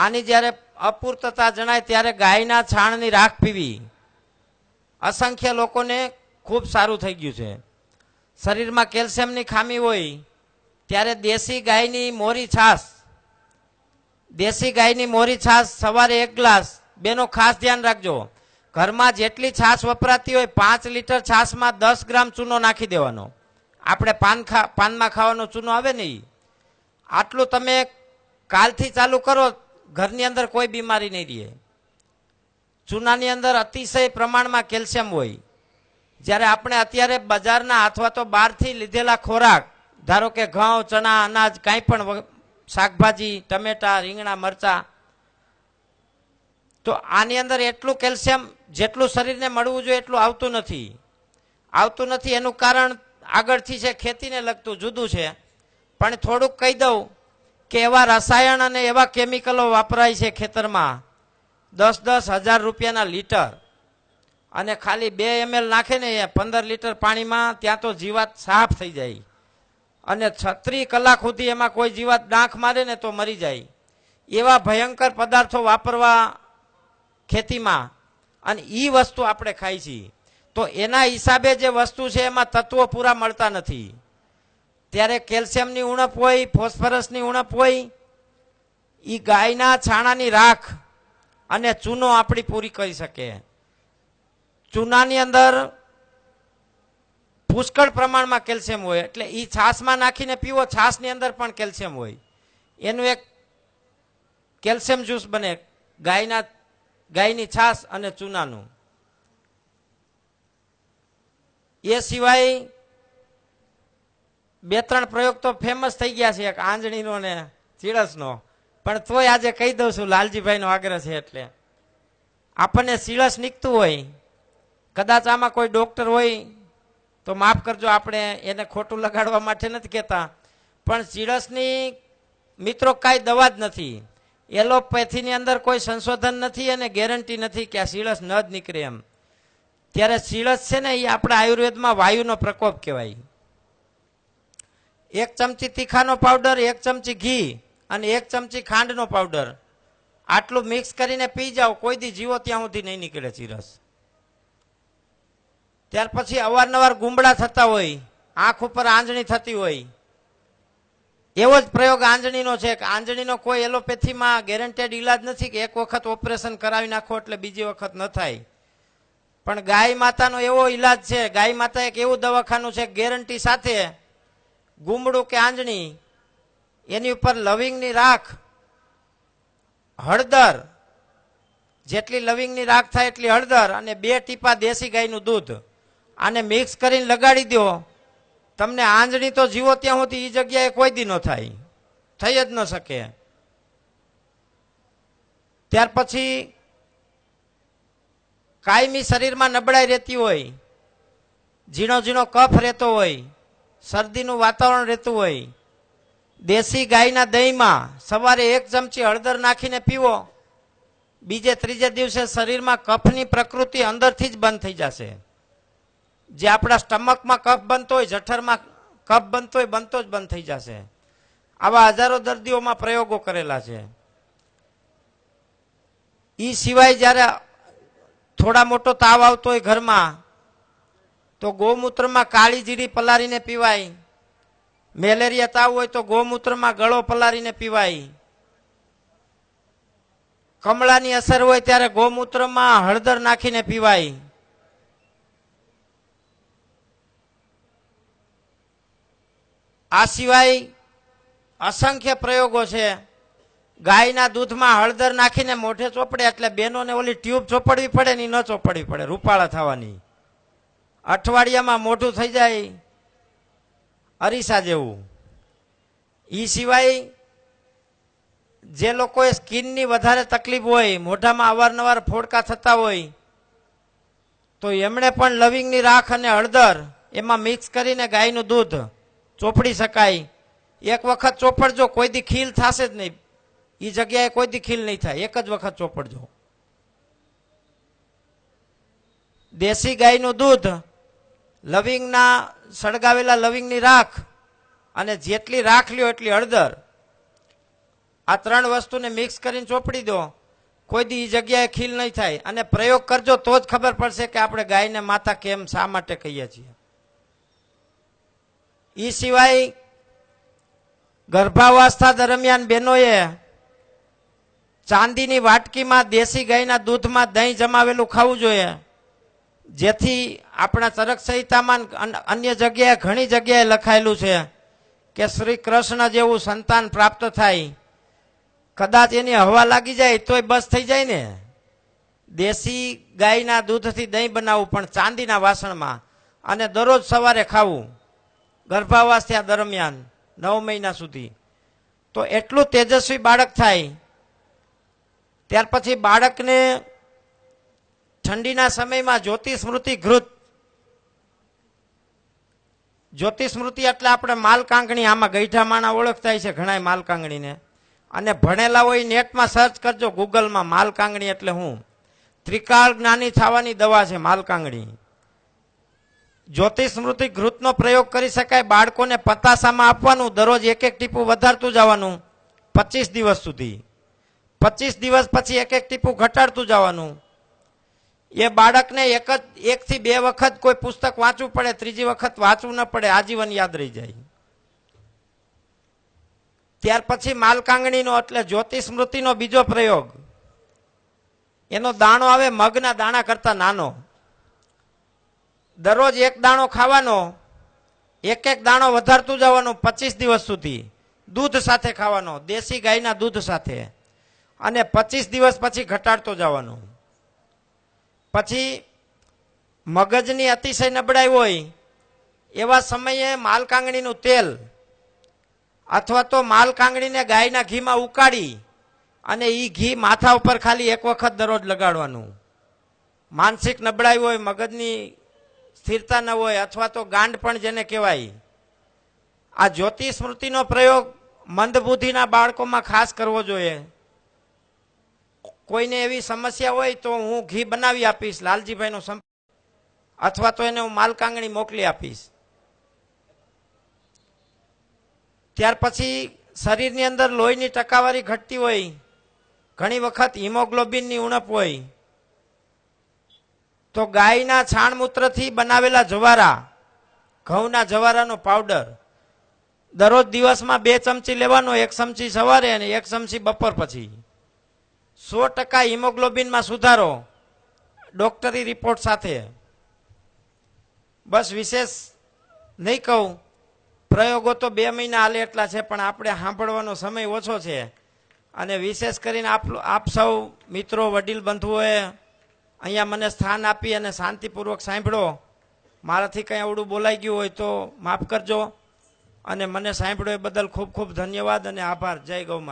આની જ્યારે અપૂર્તતા જણાય ત્યારે ગાયના છાણની રાખ પીવી અસંખ્ય લોકોને ખૂબ સારું થઈ ગયું છે. શરીરમાં કેલ્શિયમની ખામી હોય ત્યારે દેશી ગાયની મોરી છાશ સવારે 1 ગ્લાસ. બેનો ખાસ ધ્યાન રાખજો, ઘરમાં જેટલી છાશ વપરાતી હોય 5 લીટર છાશમાં 10 ગ્રામ ચૂનો નાખી દેવાનો. આપણે પાનમાં ખાવાનો ચૂનો આવે ને આટલું તમે કાલથી ચાલુ કરો, ઘરની અંદર કોઈ બીમારી નહીં રહે. ચૂનાની અંદર અતિશય પ્રમાણમાં કેલ્શિયમ હોય. જ્યારે આપણે અત્યારે બજારના અથવા તો બહારથી લીધેલા ખોરાક, ધારો કે ઘઉં, ચણા, અનાજ, કાંઈ પણ શાકભાજી, ટમેટા, રીંગણા, મરચા, તો આની અંદર એટલું કેલ્શિયમ જેટલું શરીરને મળવું જોઈએ એટલું આવતું નથી. એનું કારણ આગળથી છે, ખેતીને લગતું જુદું છે. પણ થોડુંક કહી દઉં કે એવા રસાયણ અને એવા કેમિકલો વપરાય છે ખેતરમાં 10,000 રૂપિયાના લીટર, અને ખાલી 2 ml નાખે ને 15 લીટર પાણીમાં, ત્યાં તો જીવાત સાફ થઈ જાય. અને 36 કલાક સુધી એમાં કોઈ જીવાત ડાંખ મારે ને તો મરી જાય. એવા ભયંકર પદાર્થો વાપરવા ખેતીમાં, અને એ વસ્તુ આપણે ખાઈ છીએ. તો એના હિસાબે જે વસ્તુ છે એમાં તત્વો પૂરા મળતા નથી. ત્યારે કેલ્શિયમની ઉણપ હોય, ફોસ્ફરસની ઉણપ હોય, એ ગાયના છાણાની રાખ અને ચૂનો આપણી પૂરી કરી શકે. ચૂનાની અંદર પુષ્કળ પ્રમાણમાં કેલ્શિયમ હોય, એટલે એ છાશમાં નાખીને પીવો, છાશની અંદર પણ કેલ્શિયમ હોય. એનું એક કેલ્શિયમ જ્યુસ બને, ગાયની છાશ અને ચૂનાનું. એ સિવાય 2-3 પ્રયોગ તો ફેમસ થઈ ગયા છે, એક આંજણીનો ને ચીળસનો, પણ તોય આજે કહી દઉં છું, લાલજીભાઈનો આગ્રહ છે એટલે. આપણને ચીળસ નીકતું હોય, કદાચ આમાં કોઈ ડોક્ટર હોય તો માફ કરજો, આપણે એને ખોટું લગાડવા માટે નથી કહેતા, પણ ચીળસની મિત્રો કાંઈ દવા જ નથી. એલોપેથીની અંદર કોઈ સંશોધન નથી અને ગેરંટી નથી કે આ ચીળસ ન જ નીકળે એમ. ત્યારે ચીળસ છે ને એ આપણા આયુર્વેદમાં વાયુનો પ્રકોપ કહેવાય. 1 ચમચી તીખાનો પાવડર, 1 ચમચી ઘી અને 1 ચમચી ખાંડનો પાવડર, આટલું મિક્સ કરીને પી જાઓ, કોઈ દી જીવો ત્યાં સુધી નહીં નીકળે ચીરસ. ત્યાર પછી અવારનવાર ગુમડા થતા હોય, આંખ ઉપર આંજણી થતી હોય, એવો જ પ્રયોગ આંજણીનો છે. આંજણીનો કોઈ એલોપેથીમાં ગેરંટેડ ઈલાજ નથી કે 1 વખત ઓપરેશન કરાવી નાખો એટલે બીજી વખત ન થાય. પણ ગાય માતાનો એવો ઈલાજ છે, ગાય માતા એક એવું દવાખાનું છે ગેરંટી સાથે, ગુમડું કે આંજણી, એની ઉપર લવિંગની રાખ, હળદર, જેટલી લવિંગની રાખ થાય એટલી હળદર, અને 2 ટીપા દેશી ગાયનું દૂધ, આને મિક્સ કરીને લગાડી દો. તમને આંજણી તો જીવો ત્યાં સુધી એ જગ્યાએ કોઈ દી ન થાય, થઈ જ ન શકે. ત્યાર પછી કાયમી શરીરમાં નબળાઈ રહેતી હોય, ઝીણો ઝીણો કફ રહેતો હોય, શરદીનું વાતાવરણ રહેતું હોય, દેશી ગાયના દહીંમાં સવારે 1 ચમચી હળદર નાખીને પીવો, બીજે ત્રીજે દિવસે શરીરમાં કફની પ્રકૃતિ અંદરથી જ બંધ થઈ જશે. જે આપણા સ્ટમકમાં કફ બનતો હોય, જઠરમાં કફ બનતો હોય, બનતો જ બંધ થઈ જશે. આવા હજારો દર્દીઓમાં પ્રયોગો કરેલા છે. એ સિવાય જ્યારે થોડા મોટો તાવ આવતો હોય ઘરમાં, તો ગૌમૂત્રમાં કાળી જીરી પલાળીને પીવાય. મેલેરિયા તાવ હોય તો ગૌમૂત્રમાં ગળો પલાળીને પીવાય. કમળાની અસર હોય ત્યારે ગૌમૂત્રમાં હળદર નાખીને પીવાય. આ સિવાય અસંખ્ય પ્રયોગો છે. ગાયના દૂધમાં હળદર નાખીને મોઢે ચોપડે એટલે બેનોને ઓલી ટ્યુબ ચોપડવી પડે ને, ન ચોપડવી પડે, રૂપાળા થવાની. અઠવાડિયામાં મોઢું થઈ જાય અરીસા જેવું. એ સિવાય જે લોકોએ સ્કિનની વધારે તકલીફ હોય, મોઢામાં અવારનવાર ફોડકા થતા હોય, તો એમણે પણ લવિંગની રાખ અને હળદર એમાં મિક્સ કરીને ગાયનું દૂધ ચોપડી શકાય. 1 વખત ચોપડજો, કોઈ દી ખીલ થશે જ નહીં. એ જગ્યાએ કોઈ દી ખીલ નહીં થાય, 1 જ વખત ચોપડજો. દેશી ગાયનું દૂધ, લવિંગના સળગાવેલા લવિંગની રાખ, અને જેટલી રાખ લ્યો એટલી હળદર, આ 3 વસ્તુને મિક્સ કરીને ચોપડી દો, કોઈ દી એ જગ્યાએ ખીલ નહીં થાય. અને પ્રયોગ કરજો તો જ ખબર પડશે કે આપણે ગાયને માતા કેમ શા માટે કહીએ છીએ. એ સિવાય ગર્ભાવસ્થા દરમિયાન બહેનોએ ચાંદીની વાટકીમાં દેશી ગાયના દૂધમાં દહીં જમાવેલું ખાવું જોઈએ, જેથી આપણા ચરક સંહિતામાં અન્ય જગ્યાએ ઘણી જગ્યાએ લખાયેલું છે કે શ્રી કૃષ્ણ જેવું સંતાન પ્રાપ્ત થાય. કદાચ એની હવા લાગી જાય તોય બસ થઈ જાય ને. દેશી ગાયના દૂધથી દહીં બનાવવું, પણ ચાંદીના વાસણમાં, અને દરરોજ સવારે ખાવું ગર્ભાવસ્થા દરમિયાન 9 મહિના સુધી. તો એટલું તેજસ્વી બાળક થાય. ત્યાર પછી બાળકને ઠંડીના સમયમાં જ્યોતિસ્મૃતિ ઘૃત, જ્યોતિસ્મૃતિ એટલે આપણે માલકાંગણી, આમાં ગઈઢા માણા ઓળખતા છે ઘણા માલકાંગણીને, અને ભણેલા હોય નેટમાં સર્ચ કરજો ગૂગલમાં માલકાંગણી એટલે હું. ત્રિકાળ જ્ઞાની થવાની દવા છે માલકાંગણી. જ્યોતિસ્મૃતિ ઘૃતનો પ્રયોગ કરી શકાય. બાળકોને પતાસામાં આપવાનું, દરરોજ 1-1 ટીપું વધારતું જવાનું 25 દિવસ સુધી. 25 દિવસ પછી 1-1 ટીપું ઘટાડતું જવાનું. એ બાળકને 1 થી 2 વખત કોઈ પુસ્તક વાંચવું પડે, ત્રીજી વખત વાંચવું ન પડે, આજીવન યાદ રહી જાય. ત્યાર પછી માલકાંગણીનો એટલે જ્યોતિસ્મૃતિનો બીજો પ્રયોગ, એનો દાણો આવે મગના દાણા કરતા નાનો. દરરોજ 1 દાણો ખાવાનો, 1-1 દાણો વધારતું જવાનું 25 દિવસ સુધી. દૂધ સાથે ખાવાનો, દેશી ગાયના દૂધ સાથે, અને 25 દિવસ પછી ઘટાડતો જવાનું. પછી મગજની અતિશય નબળાઈ હોય એવા સમયે માલકાંગણીનું તેલ અથવા તો માલકાંગણીને ગાયના ઘીમાં ઉકાળી અને એ ઘી માથા ઉપર ખાલી 1 વખત દરરોજ લગાડવાનું. માનસિક નબળાઈ હોય, મગજની સ્થિરતા ન હોય, અથવા તો ગાંડ પણ જેને કહેવાય, આ જ્યોતિસ્મૃતિનો પ્રયોગ મંદબુદ્ધિના બાળકોમાં ખાસ કરવો જોઈએ. કોઈને એવી સમસ્યા હોય તો હું ઘી બનાવી આપીશ, લાલજીભાઈનો સંપર્ક, અથવા તો એને હું માલકાંગણી મોકલી આપીશ. ત્યાર પછી શરીરની અંદર લોહીની ટકાવારી ઘટતી હોય, ઘણી વખત હિમોગ્લોબિનની ઉણપ હોય, તો ગાયના છાણમૂત્રથી બનાવેલા જવારા, ઘઉંના જવારાનો પાવડર દરરોજ દિવસમાં 2 ચમચી લેવાનો, 1 ચમચી સવારે અને 1 ચમચી બપોર પછી. 100% હિમોગ્લોબિનમાં સુધારો ડોક્ટરી રિપોર્ટ સાથે. બસ વિશેષ નહીં કહું, પ્રયોગો તો 2 મહિના હાલે એટલા છે, પણ આપણે સાંભળવાનો સમય ઓછો છે. અને વિશેષ કરીને આપ સૌ મિત્રો, વડીલ બંધુઓએ અહીંયા મને સ્થાન આપી અને શાંતિપૂર્વક સાંભળો. મારાથી કંઈ અવળું બોલાઈ ગયું હોય તો માફ કરજો. અને મને સાંભળ્યો એ બદલ ખૂબ ખૂબ ધન્યવાદ અને આભાર. જય ગૌ માતા.